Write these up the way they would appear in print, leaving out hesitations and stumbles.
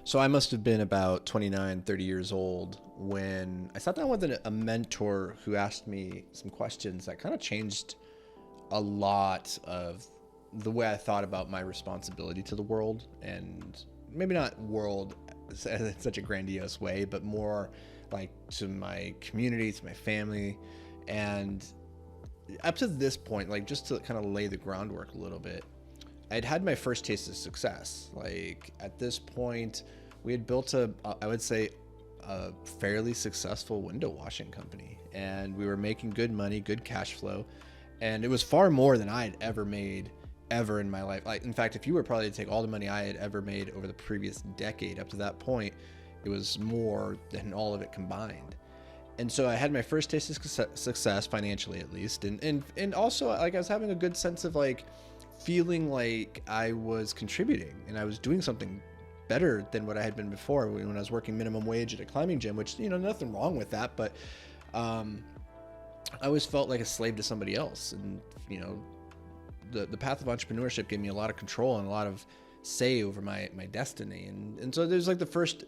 So I must have been about 29, 30 years old when I sat down with a mentor who asked me some questions that kind of changed a lot of the way I thought about my responsibility to the world, and maybe not world in such a grandiose way, but more like to my community, to my family. And up to this point, like just to kind of lay the groundwork a little bit, I'd had my first taste of success. Like at this point, we had built I would say, a fairly successful window washing company, and we were making good money, good cash flow, and it was far more than I had ever made ever in my life. Like, in fact, if you were probably to take all the money I had ever made over the previous decade up to that point, it was more than all of it combined. And so I had my first taste of success financially, at least, and also like I was having a good sense of like feeling like I was contributing and I was doing something better than what I had been before when I was working minimum wage at a climbing gym, which, you know, nothing wrong with that, but I always felt like a slave to somebody else. And, you know, the path of entrepreneurship gave me a lot of control and a lot of say over my destiny. And so there's like the first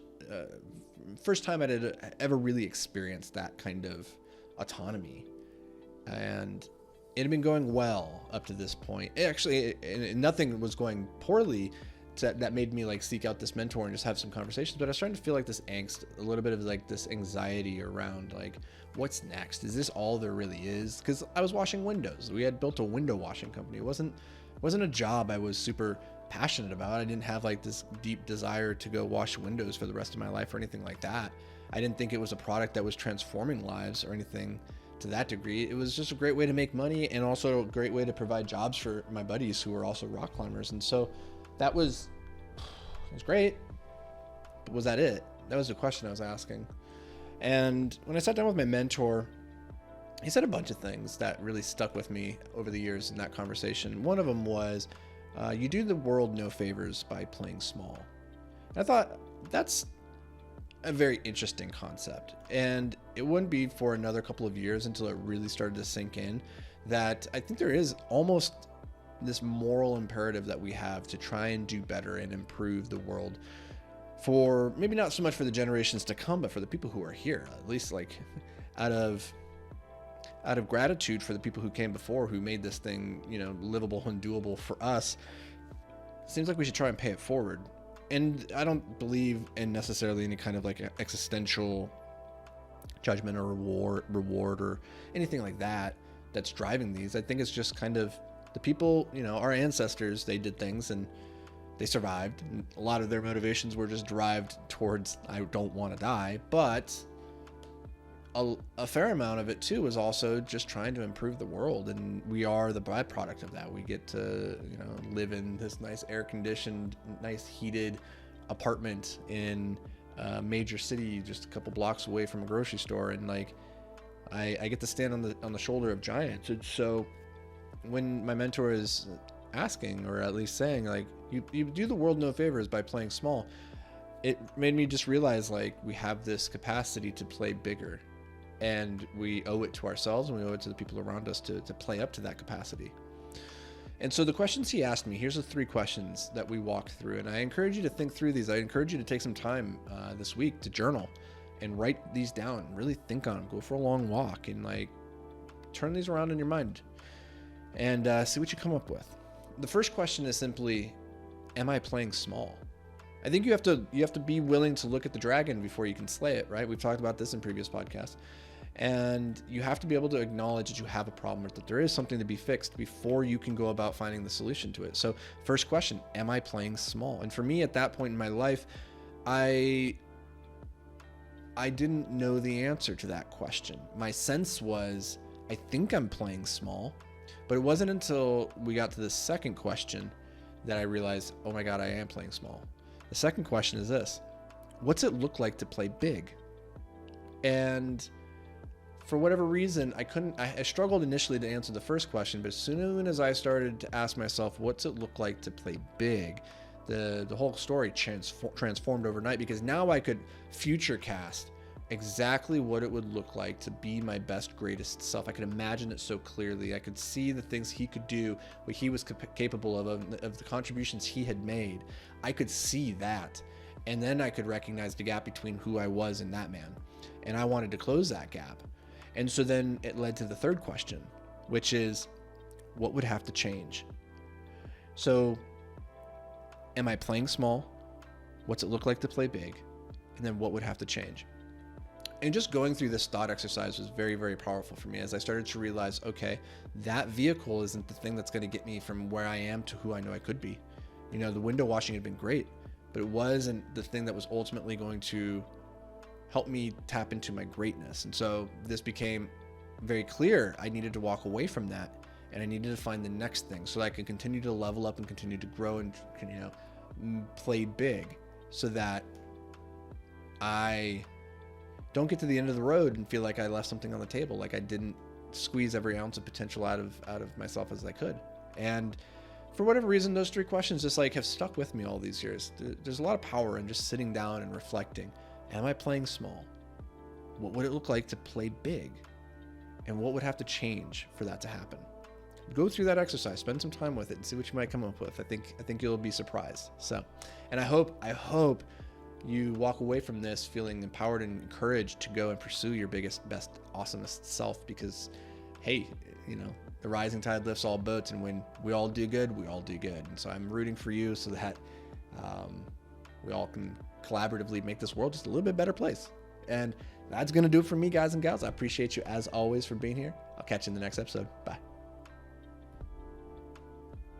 time I had ever really experienced that kind of autonomy. And it had been going well up to this point. Nothing was going poorly that made me like seek out this mentor and just have some conversations. But I was starting to feel like this angst, a little bit of like this anxiety around like, what's next? Is this all there really is? Because I was washing windows. We had built a window washing company. It wasn't a job I was super passionate about. I didn't have like this deep desire to go wash windows for the rest of my life or anything like that. I didn't think it was a product that was transforming lives or anything to that degree. It was just a great way to make money and also a great way to provide jobs for my buddies who were also rock climbers. And so it was great, but was that it? That was the question I was asking. And when I sat down with my mentor, he said a bunch of things that really stuck with me over the years in that conversation. One of them was, you do the world no favors by playing small. And I thought, that's a very interesting concept. And it wouldn't be for another couple of years until it really started to sink in that I think there is almost this moral imperative that we have to try and do better and improve the world for maybe not so much for the generations to come, but for the people who are here, at least like out of gratitude for the people who came before, who made this thing, you know, livable and doable for us. It seems like we should try and pay it forward. And I don't believe in necessarily any kind of like existential judgment or reward or anything like that that's driving these. I think it's just kind of the people, you know, our ancestors, they did things and they survived. And a lot of their motivations were just derived towards, I don't want to die. But a fair amount of it too was also just trying to improve the world. And we are the byproduct of that. We get to, you know, live in this nice air conditioned, nice heated apartment in a major city, just a couple blocks away from a grocery store. And like, I get to stand on the shoulder of giants. And so when my mentor is asking, or at least saying like, you do the world no favors by playing small, it made me just realize like we have this capacity to play bigger, and we owe it to ourselves and we owe it to the people around us to play up to that capacity. And so the questions he asked me, here's the 3 questions that we walked through, and I encourage you to think through these. I encourage you to take some time this week to journal and write these down, really think on them, go for a long walk and like turn these around in your mind and see what you come up with. The first question is simply, am I playing small? I think you have to be willing to look at the dragon before you can slay it, right? We've talked about this in previous podcasts. And you have to be able to acknowledge that you have a problem, or that there is something to be fixed before you can go about finding the solution to it. So first question, am I playing small? And for me at that point in my life, I didn't know the answer to that question. My sense was, I think I'm playing small. But it wasn't until we got to the second question that I realized, oh my God, I am playing small. The second question is this: what's it look like to play big? And for whatever reason, I struggled initially to answer the first question, but as soon as I started to ask myself, what's it look like to play big? The whole story transformed overnight, because now I could future cast exactly what it would look like to be my best, greatest self. I could imagine it so clearly. I could see the things he could do, what he was capable of the contributions he had made. I could see that. And then I could recognize the gap between who I was and that man. And I wanted to close that gap. And so then it led to the third question, which is, what would have to change? So am I playing small? What's it look like to play big? And then what would have to change? And just going through this thought exercise was very, very powerful for me as I started to realize, okay, that vehicle isn't the thing that's going to get me from where I am to who I know I could be. You know, the window washing had been great, but it wasn't the thing that was ultimately going to help me tap into my greatness. And so this became very clear. I needed to walk away from that, and I needed to find the next thing so that I could continue to level up and continue to grow and, you know, play big, so that I don't get to the end of the road and feel like I left something on the table, like I didn't squeeze every ounce of potential out of myself as I could. And for whatever reason, those three questions just like have stuck with me all these years. There's a lot of power in just sitting down and reflecting. Am I playing small? What would it look like to play big? And what would have to change for that to happen? Go through that exercise, spend some time with it, and see what you might come up with. I think you'll be surprised. So, and I hope you walk away from this feeling empowered and encouraged to go and pursue your biggest, best, awesomest self, because, hey, you know, the rising tide lifts all boats, and when we all do good, we all do good. And so I'm rooting for you so that we all can collaboratively make this world just a little bit better place. And that's going to do it for me, guys and gals. I appreciate you as always for being here. I'll catch you in the next episode. Bye.